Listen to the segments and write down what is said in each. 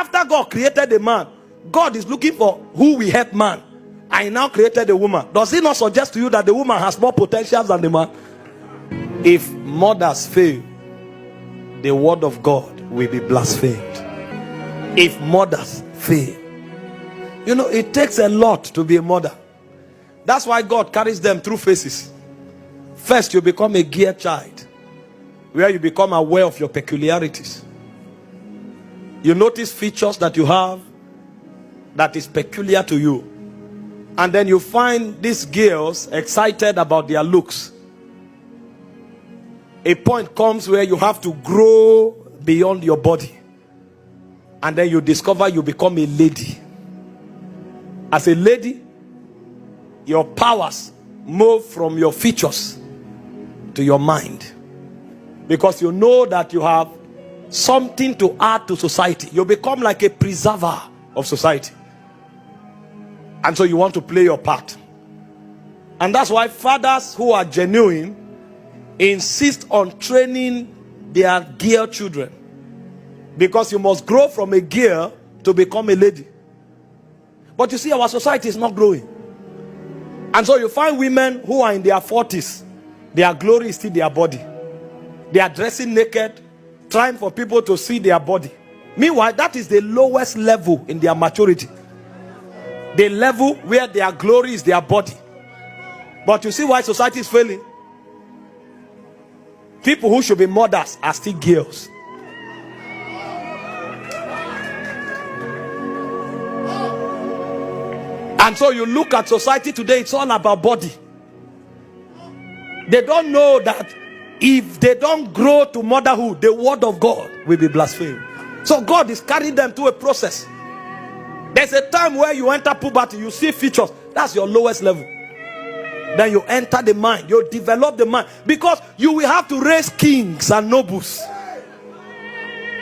After God created the man, God is looking for who will help man. I now created a woman. Does it not suggest to you that the woman has more potentials than the man? If mothers fail, the word of God will be blasphemed. If mothers fail, you know, it takes a lot to be a mother. That's why God carries them through phases. First, you become a gear child, where you become aware of your peculiarities. You notice features that you have that is peculiar to you. And then you find these girls excited about their looks. A point comes where you have to grow beyond your body. And then you discover you become a lady. As a lady, your powers move from your features to your mind. Because you know that you have something to add to society. You become like a preserver of society. And so you want to play your part. And that's why fathers who are genuine insist on training their girl children. Because you must grow from a girl to become a lady. But you see, our society is not growing. And so you find women who are in their 40s. Their glory is still their body. They are dressing naked, trying for people to see their body. Meanwhile, that is the lowest level in their maturity. The level where their glory is their body. But you see why society is failing? People who should be mothers are still girls. And so you look at society today, it's all about body. They don't know that if they don't grow to motherhood, the word of God will be blasphemed. So God is carrying them through a process. There's a time where you enter puberty, you see features. That's your lowest level. Then you enter the mind, you develop the mind. Because you will have to raise kings and nobles.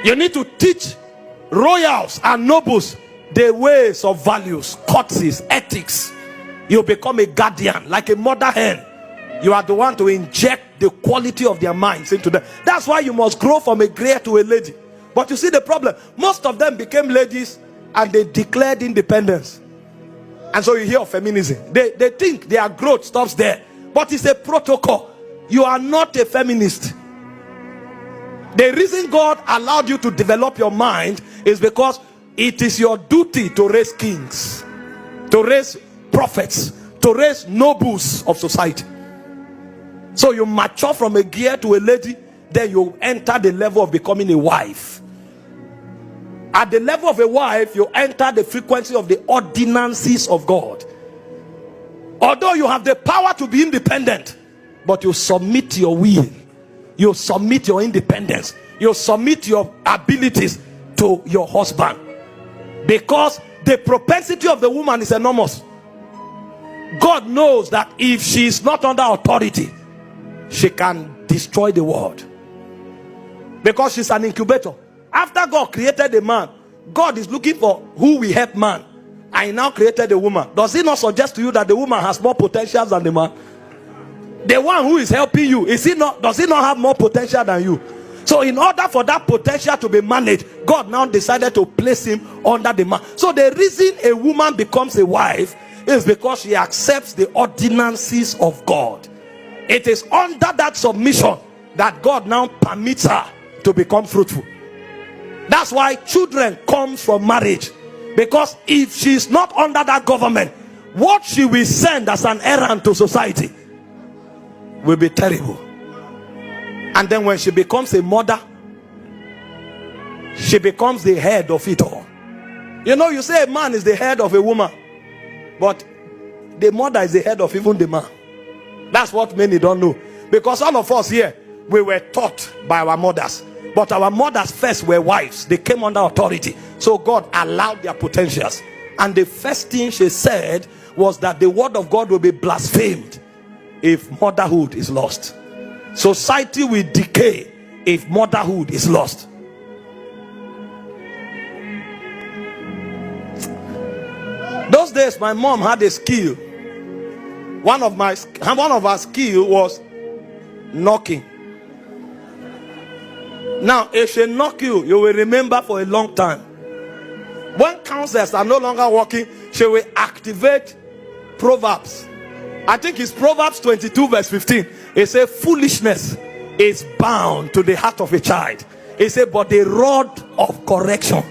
You need to teach royals and nobles the ways of values, courtesies, ethics. You become a guardian, like a mother hen. You are the one to inject the quality of their minds into them. That's why you must grow from a grey to a lady. But you see the problem, most of them became ladies and they declared independence. And so you hear of feminism. They think their growth stops there. But it's a protocol. You are not a feminist. The reason God allowed you to develop your mind is because it is your duty to raise kings, to raise prophets, to raise nobles of society. So you mature from a gear to a lady, then you enter the level of becoming a wife. At the level of a wife, you enter the frequency of the ordinances of God. Although you have the power to be independent, but you submit your will, you submit your independence, you submit your abilities to your husband. Because the propensity of the woman is enormous. God knows that if she is not under authority, she can destroy the world. Because she's an incubator. After God created the man, God is looking for who will help man. I now created a woman. Does it not suggest to you that the woman has more potentials than the man? The one who is helping you, does he not have more potential than you? So in order for that potential to be managed, God now decided to place him under the man. So the reason a woman becomes a wife is because she accepts the ordinances of God. It is under that submission that God now permits her to become fruitful. That's why children come from marriage. Because if she's not under that government, what she will send as an errand to society will be terrible. And then when she becomes a mother, she becomes the head of it all. You know, you say a man is the head of a woman, but the mother is the head of even the man. That's what many don't know. Because all of us here, we were taught by our mothers. But our mothers first were wives. They came under authority. So God allowed their potentials. And the first thing she said was that the word of God will be blasphemed if motherhood is lost. Society will decay if motherhood is lost. Those days my mom had a skill. One of her skill was knocking. Now if she knock you, you will remember for a long time. When counselors are no longer working, she will activate Proverbs. I think it's Proverbs 22 verse 15. It says foolishness is bound to the heart of a child. It says but the rod of correction.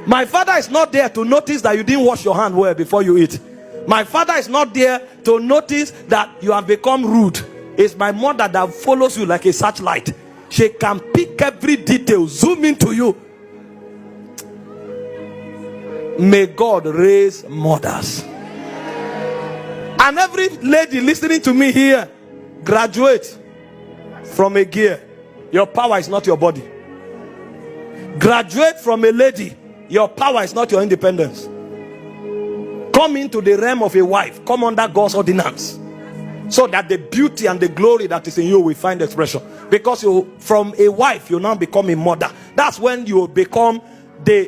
My father is not there to notice that you didn't wash your hand well before you eat. My father is not there to notice that you have become rude. It's my mother that follows you like a searchlight. She can pick every detail, zoom into you. May God raise mothers. And every lady listening to me here, graduate from a gear. Your power is not your body. Graduate from a lady. Your power is not your independence. Come into the realm of a wife. Come under God's ordinance, so that the beauty and the glory that is in you will find expression. Because you, from a wife, you now become a mother. That's when you become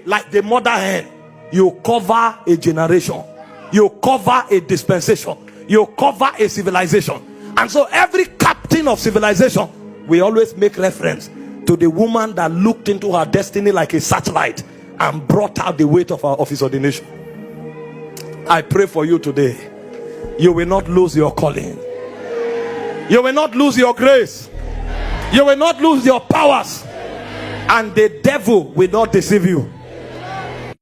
like the mother hen. You cover a generation. You cover a dispensation. You cover a civilization. And so every captain of civilization, we always make reference to the woman that looked into her destiny like a searchlight and brought out the weight of his ordination. I pray for you today. You will not lose your calling. You will not lose your grace. You will not lose your powers. And the devil will not deceive you.